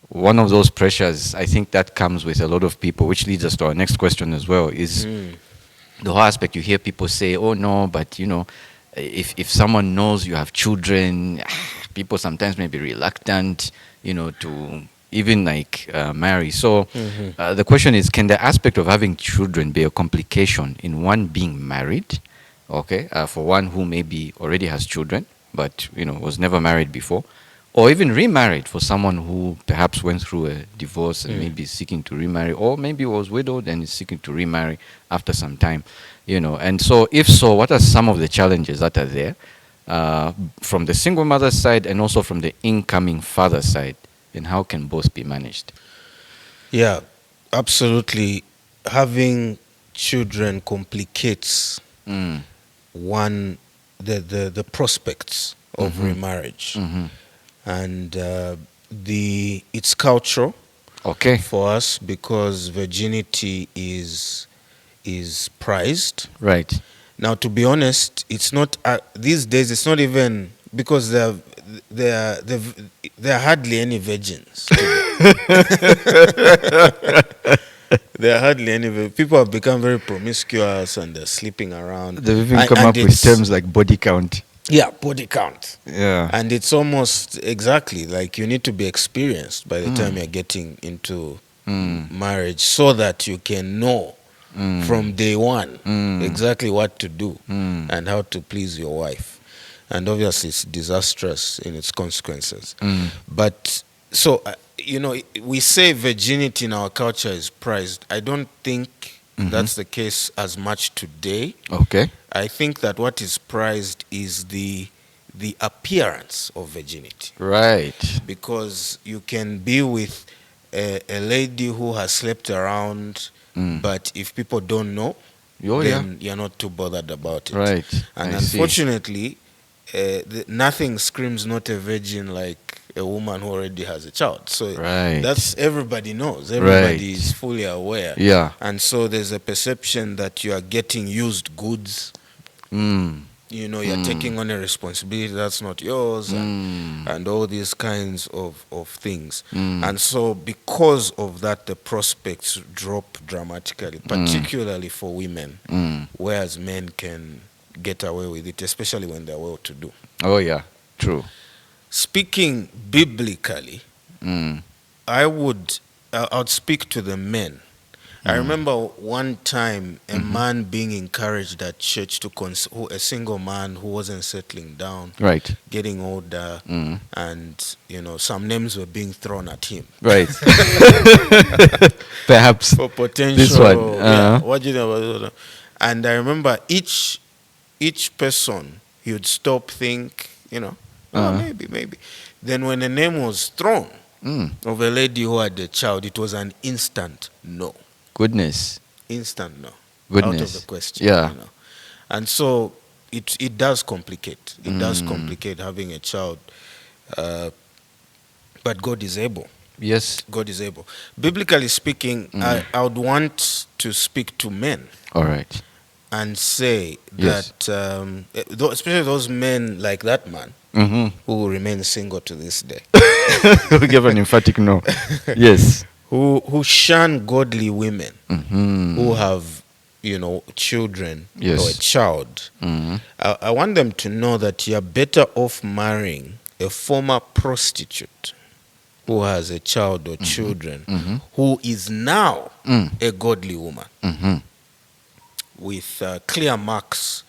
one of those pressures, I think that comes with a lot of people, which leads us to our next question as well, is the whole aspect. You hear people say, oh no, but if someone knows you have children, people sometimes may be reluctant, to even like marry. So the question is, can the aspect of having children be a complication in one being married? Okay, for one who maybe already has children, but was never married before, or even remarried for someone who perhaps went through a divorce and maybe is seeking to remarry, or maybe was widowed and is seeking to remarry after some time, And so, if so, what are some of the challenges that are there from the single mother side and also from the incoming father side, and how can both be managed? Yeah, absolutely. Having children complicates Mm. the prospects of remarriage, and it's cultural Okay. for us because virginity is prized. Right. Now, to be honest, it's not these days. It's not even because there are hardly any virgins today. There are hardly any. People have become very promiscuous and they're sleeping around. They've even And- come and up with it's- terms like body count. Yeah, body count. Yeah. And it's almost exactly like you need to be experienced by the time you're getting into marriage so that you can know from day one exactly what to do and how to please your wife. And obviously, it's disastrous in its consequences. But so, we say virginity in our culture is prized. I don't think that's the case as much today. Okay. I think that what is prized is the appearance of virginity, Right. because you can be with a lady who has slept around, but if people don't know, Oh, yeah. then you're not too bothered about it. Right. And I see. unfortunately, nothing screams not a virgin like a woman who already has a child. So Right. that's everybody knows. Everybody Right. is fully aware. Yeah. And so there's a perception that you are getting used goods. Mm. You're taking on a responsibility that's not yours, and all these kinds of things. And so because of that, the prospects drop dramatically, particularly for women, whereas men can get away with it, especially when they're well-to-do. Oh, yeah. True. Speaking biblically, Mm. I would speak to the men. I remember one time a man being encouraged at church to a single man who wasn't settling down, Right. getting older, and some names were being thrown at him Right. Perhaps for potential. this one. Yeah, what do you know about that? And I remember each person, he would stop, think, maybe. Then when a name was thrown of a lady who had a child, it was an instant no. Goodness. Instant no. Goodness. Out of the question. Yeah. And so it does complicate. It does complicate having a child. But God is able. Yes. God is able. Biblically speaking, I would want to speak to men All right. and say Yes. that, especially those men like that man Mm-hmm. who remain single to this day, We give an emphatic no. Yes. who shun godly women, Mm-hmm. who have children Yes. or a child. Mm-hmm. I want them to know that you're better off marrying a former prostitute who has a child or children, who is now a godly woman Mm-hmm. with clear marks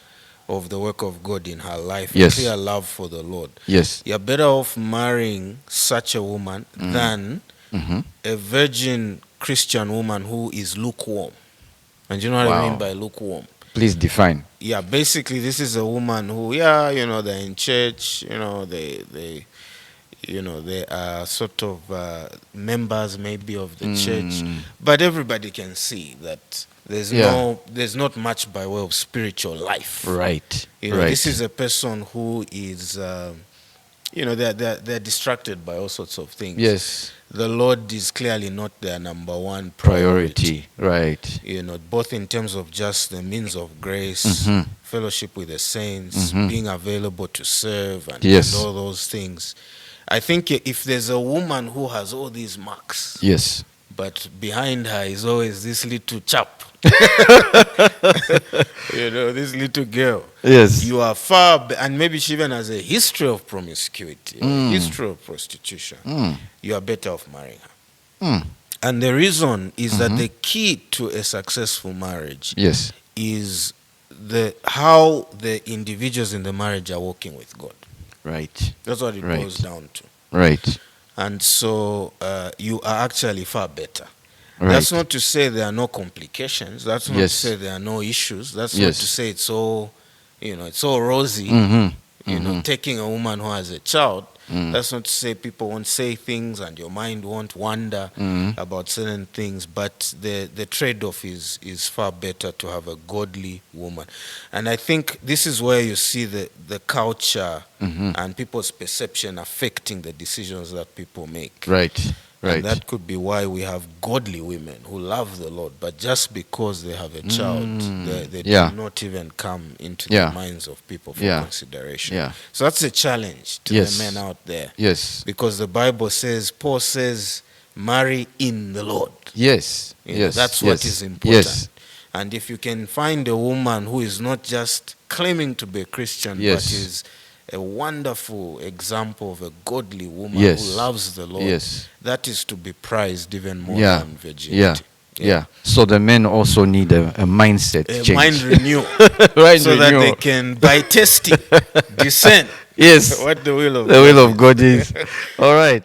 of the work of God in her life, Yes. clear love for the Lord. Yes. You're better off marrying such a woman than Mm-hmm. a virgin Christian woman who is lukewarm. And you know what I Wow. mean by lukewarm? Please define. Yeah, basically this is a woman who, they're in church, they are sort of members maybe of the church, but everybody can see that there's not much by way of spiritual life. Right. This is a person who is they're distracted by all sorts of things. Yes. The Lord is clearly not their number one Priority. Right. both in terms of just the means of grace, fellowship with the saints, being available to serve, and Yes. all those things. I think if there's a woman who has all these marks, Yes. but behind her is always this little chap, this little girl. Yes. You are far, and maybe she even has a history of promiscuity, a history of prostitution. You are better off marrying her. Mm. And the reason is that the key to a successful marriage Yes. is how the individuals in the marriage are working with God. Right. That's what it Right. boils down to. Right. And so you are actually far better. Right. That's not to say there are no complications. That's not Yes. to say there are no issues. That's not Yes. to say it's all, it's all rosy. Mm-hmm. Taking a woman who has a child, Mm. that's not to say people won't say things and your mind won't wander about certain things, but the trade-off is far better to have a godly woman. And I think this is where you see the culture and people's perception affecting the decisions that people make. Right. Right. And that could be why we have godly women who love the Lord, but just because they have a child, they Yeah. do not even come into Yeah. the minds of people for Yeah. consideration. Yeah. So that's a challenge to Yes. the men out there. Yes. Because the Bible says, Paul says, marry in the Lord. Yes. Yes. That's yes. what is important. Yes. And if you can find a woman who is not just claiming to be a Christian, Yes. but is a wonderful example of a godly woman Yes. who loves the Lord, Yes. that is to be prized even more Yeah. than virginity. Yeah. Yeah. So the men also need a mindset A change. mind renewal, Mind so that they renewal. can, by testing, discern Yes. what the will of The will of God is. All right.